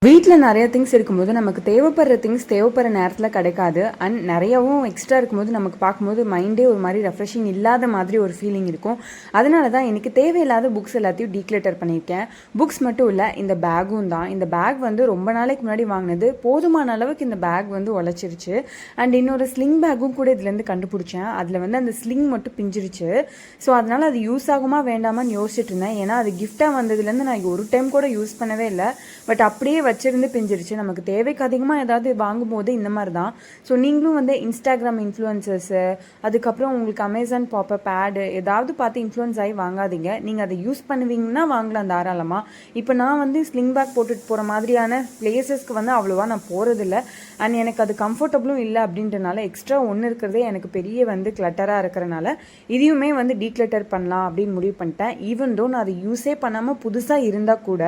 வீட்டில் நிறைய திங்ஸ் இருக்கும்போது நமக்கு தேவைப்படுற திங்ஸ் தேவைப்படுற நேரத்தில் கிடைக்காது. அண்ட் நிறையவும் எக்ஸ்ட்ரா இருக்கும்போது நமக்கு பார்க்கும்போது மைண்டே ஒரு மாதிரி ரெஃப்ரெஷிங் இல்லாத மாதிரி ஒரு ஃபீலிங் இருக்கும். அதனால தான் எனக்கு தேவையில்லாத புக்ஸ் எல்லாத்தையும் டீக்ளட்டர் பண்ணியிருக்கேன். புக்ஸ் மட்டும் இல்லை, இந்த பேக்கும் தான். இந்த பேக் வந்து ரொம்ப நாளைக்கு முன்னாடி வாங்கினது. போதுமான அளவுக்கு இந்த பேக் வந்து உழைச்சிருச்சு. அண்ட் இன்னொரு ஸ்லிங் பேக்கும் கூட இதுலேருந்து கண்டுபிடிச்சேன். அதில் வந்து அந்த ஸ்லிங் மட்டும் பிஞ்சிருச்சு. ஸோ அதனால் அது யூஸ் ஆகுமா வேண்டாமான்னு யோசிச்சுட்டு இருந்தேன். ஏன்னா அது கிஃப்டாக வந்ததுலேருந்து நான் ஒரு டைம் கூட யூஸ் பண்ணவே இல்லை. பட் அப்படியே வச்சிருந்து பிஞ்சிருச்சு. நமக்கு தேவைக்கு அதிகமாக ஏதாவது வாங்கும்போது இந்த மாதிரி தான். ஸோ நீங்களும் வந்து இன்ஸ்டாகிராம் இன்ஃப்ளூயன்சர்ஸு, அதுக்கப்புறம் உங்களுக்கு அமேசான் பாப்பப் ஆடு ஏதாவது பார்த்து இன்ஃப்ளூயன்ஸ் ஆகி வாங்காதீங்க. நீங்கள் அதை யூஸ் பண்ணுவீங்கன்னா வாங்கலாம் தாராளமாக. இப்போ நான் வந்து ஸ்லிங் பேக் போட்டுட்டு போகிற மாதிரியான பிளேசஸ்க்கு வந்து அவ்வளோவா நான் போகிறதில்ல. அண்ட் எனக்கு அது கம்ஃபர்டபுளும் இல்லை அப்படின்றனால எக்ஸ்ட்ரா ஒன்று இருக்கிறதே எனக்கு பெரிய வந்து கிளட்டராக இருக்கிறனால இதையுமே வந்து டீக்ளட்டர் பண்ணலாம் அப்படின்னு முடிவு பண்ணிட்டேன். ஈவன் தோ நான் அதை யூஸே பண்ணாமல் புதுசாக இருந்தால் கூட.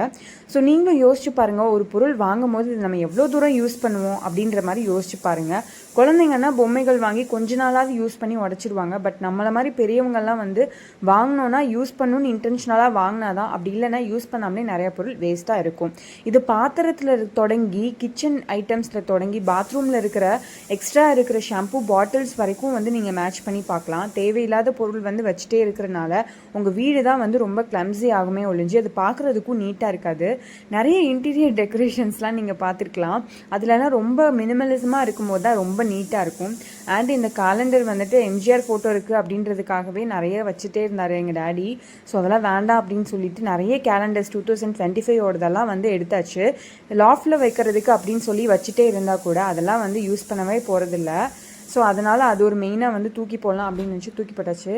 ஸோ நீங்களும் யோசிச்சு பாருங்கள், ஒரு பொருள் வாங்கும் போது இது நம்ம எவ்வளோ தூரம் யூஸ் பண்ணுவோம் அப்படின்ற மாதிரி யோசிச்சு பாருங்கள். குழந்தைங்கன்னா பொம்மைகள் வாங்கி கொஞ்ச நாளாவது யூஸ் பண்ணி உடச்சிருவாங்க. பட் நம்மளை மாதிரி பெரியவங்கள்லாம் வந்து வாங்கினோன்னா யூஸ் பண்ணணும்னு இன்டென்ஷனலாக வாங்கினா தான். அப்படி இல்லைன்னா யூஸ் பண்ணாமலே நிறைய பொருள் வேஸ்ட்டாக இருக்கும். இது பாத்திரத்தில் தொடங்கி கிச்சன் ஐட்டம்ஸில் தொடங்கி பாத்ரூமில் இருக்கிற எக்ஸ்ட்ரா இருக்கிற ஷாம்பு பாட்டில்ஸ் வரைக்கும் வந்து நீங்கள் மேட்ச் பண்ணி பார்க்கலாம். தேவையில்லாத பொருள் வந்து வச்சுட்டே இருக்கிறனால உங்கள் வீடு தான் வந்து ரொம்ப கிளம்ஸி ஆகுமே ஒழிஞ்சு அது பார்க்குறதுக்கும் நீட்டாக இருக்காது. நிறைய இன்டீரியர் டெக்கரேஷன்ஸ்லாம் நீங்கள் பார்த்துருக்கலாம். அதுலலாம் ரொம்ப மினிமலிசமாக இருக்கும்போது தான் ரொம்ப நீட்டாக இருக்கும். அண்ட் இந்த காலண்டர் வந்துட்டு எம்ஜிஆர் ஃபோட்டோ இருக்குது அப்படின்றதுக்காகவே நிறைய வச்சுட்டே இருந்தார் எங்கள் டேடி. ஸோ அதெல்லாம் வேண்டாம் அப்படின்னு சொல்லிட்டு நிறைய கேலண்டர்ஸ் 2025 வந்து எடுத்தாச்சு. லாஃப்டில் வைக்கிறதுக்கு அப்படின்னு சொல்லி வச்சுட்டே இருந்தால் கூட அதெல்லாம் வந்து யூஸ் பண்ணவே போகிறதில்ல. ஸோ அதனால் அது ஒரு மெயினாக வந்து தூக்கி போடலாம் அப்படின்னு நினச்சி தூக்கி போட்டாச்சு.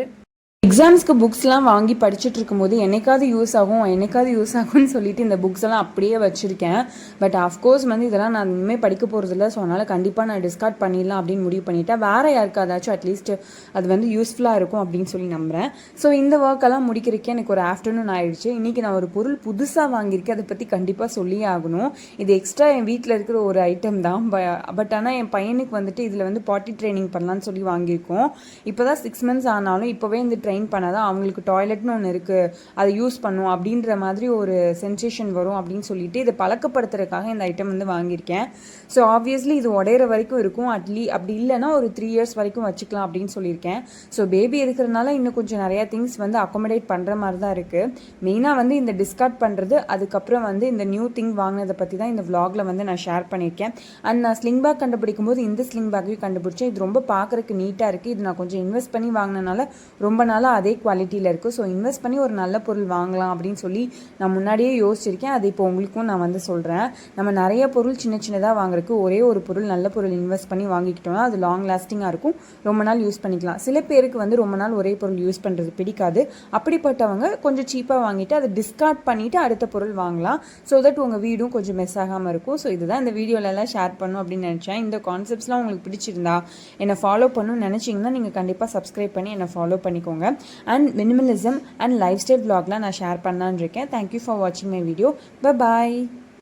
எக்ஸாம்ஸ்க்கு புக்ஸ்லாம் வாங்கி படிச்சுட்டு இருக்கும்போது என்னைக்காவது யூஸ் ஆகும்னு சொல்லிட்டு இந்த புக்ஸ் எல்லாம் அப்படியே வச்சுருக்கேன். பட் ஆஃப்கோர்ஸ் வந்து இதெல்லாம் நான் இனிமேல் படிக்க போகிறதில்ல. ஸோ அதனால் கண்டிப்பாக நான் டிஸ்கார்ட் பண்ணிடலாம் அப்படின்னு முடிவு பண்ணிட்டேன். வேறு யாருக்காதாச்சும் அட்லீஸ்ட் அது வந்து யூஸ்ஃபுல்லாக இருக்கும் அப்படின்னு சொல்லி நம்புகிறேன். ஸோ இந்த ஒர்க்கெல்லாம் முடிக்கிறதுக்கே எனக்கு ஒரு ஆஃப்டர்நூன் ஆயிடுச்சு. இன்றைக்கி நான் ஒரு பொருள் புதுசாக வாங்கியிருக்கேன். அதை பற்றி கண்டிப்பாக சொல்லியே ஆகணும். இது எக்ஸ்ட்ரா என் வீட்டில் இருக்கிற ஒரு ஐட்டம் தான். பட் ஆனால் என் பையனுக்கு வந்துட்டு இதில் வந்து பாட்டி ட்ரைனிங் பண்ணலான்னு சொல்லி வாங்கியிருக்கோம். இப்போ தான் 6 months ஆனாலும் இப்போவே இந்த ட்ரெயின் பண்ணாதான் அவங்களுக்கு டாய்லெட்னு ஒன்று இருக்குது, அதை யூஸ் பண்ணும் அப்படின்ற மாதிரி ஒரு சென்சேஷன் வரும் அப்படின்னு சொல்லிட்டு இதை பழக்கப்படுத்துறதுக்காக இந்த ஐட்டம் வந்து வாங்கியிருக்கேன். ஸோ ஆப்வியஸ்லி இது உடையிற வரைக்கும் இருக்கும். அப்படி இல்லைன்னா ஒரு 3 years வரைக்கும் வச்சுக்கலாம் அப்படின்னு சொல்லியிருக்கேன். ஸோ பேபி இருக்கிறதுனால இன்னும் கொஞ்சம் நிறையா திங்ஸ் வந்து அக்காமடேட் பண்ணுற மாதிரி தான் இருக்குது. மெயினாக வந்து இந்த டிஸ்கார்ட் பண்ணுறது, அதுக்கப்புறம் வந்து இந்த நியூ திங் வாங்கினதை பற்றி தான் இந்த vlogல வந்து நான் ஷேர் பண்ணியிருக்கேன். அண்ட் நான் ஸ்லிங் பேக் கண்டுபிடிக்கும் போது இந்த ஸ்லிங் பேக்கையும் கண்டுபிடிச்சேன். இது ரொம்ப பார்க்குறதுக்கு நீட்டாக இருக்குது. இது நான் கொஞ்சம் இன்வெஸ்ட் பண்ணி வாங்கினனால ரொம்ப நாளாக அதே குவாலிட்டியில் இருக்குது. ஸோ இன்வெஸ்ட் பண்ணி ஒரு நல்ல பொருள் வாங்கலாம் அப்படின்னு சொல்லி நான் முன்னாடியே யோசிச்சிருக்கேன். அது இப்போ உங்களுக்கும் நான் வந்து சொல்கிறேன். நம்ம நிறைய பொருள் சின்னதாக வாங்குறதுக்கு ஒரே ஒரு பொருள் நல்ல பொருள் இன்வெஸ்ட் பண்ணி வாங்கிக்கிட்டோம்னா அது லாங் லாஸ்டிங்காக இருக்கும். ரொம்ப நாள் யூஸ் பண்ணிக்கலாம். சில பேருக்கு வந்து ரொம்ப நாள் ஒரே பொருள் யூஸ் பண்ணுறது பிடிக்காது. அப்படிப்பட்டவங்க கொஞ்சம் சீப்பாக வாங்கிட்டு அதை டிஸ்கார்ட் பண்ணிவிட்டு அடுத்த பொருள் வாங்கலாம். ஸோ தட் உங்கள் வீடும் கொஞ்சம் மிஸ் ஆகாமல் இருக்கும். ஸோ இதுதான் இந்த வீடியோலலாம் ஷேர் பண்ணும் அப்படின்னு நினச்சேன். இந்த கான்செப்ட்ஸ்லாம் உங்களுக்கு பிடிச்சிருந்தா என்னை ஃபாலோ பண்ணணும்னு நினச்சிங்கன்னா நீங்கள் கண்டிப்பாக சப்ஸ்கிரைப் பண்ணி என்னை ஃபாலோ பண்ணிக்கோங்க. And minimalism and lifestyle vlogலாம் நான் ஷேர் பண்ணலான்னு இருக்கேன். தேங்க்யூ ஃபார் வாட்சிங் மை வீடியோ. Bye bye.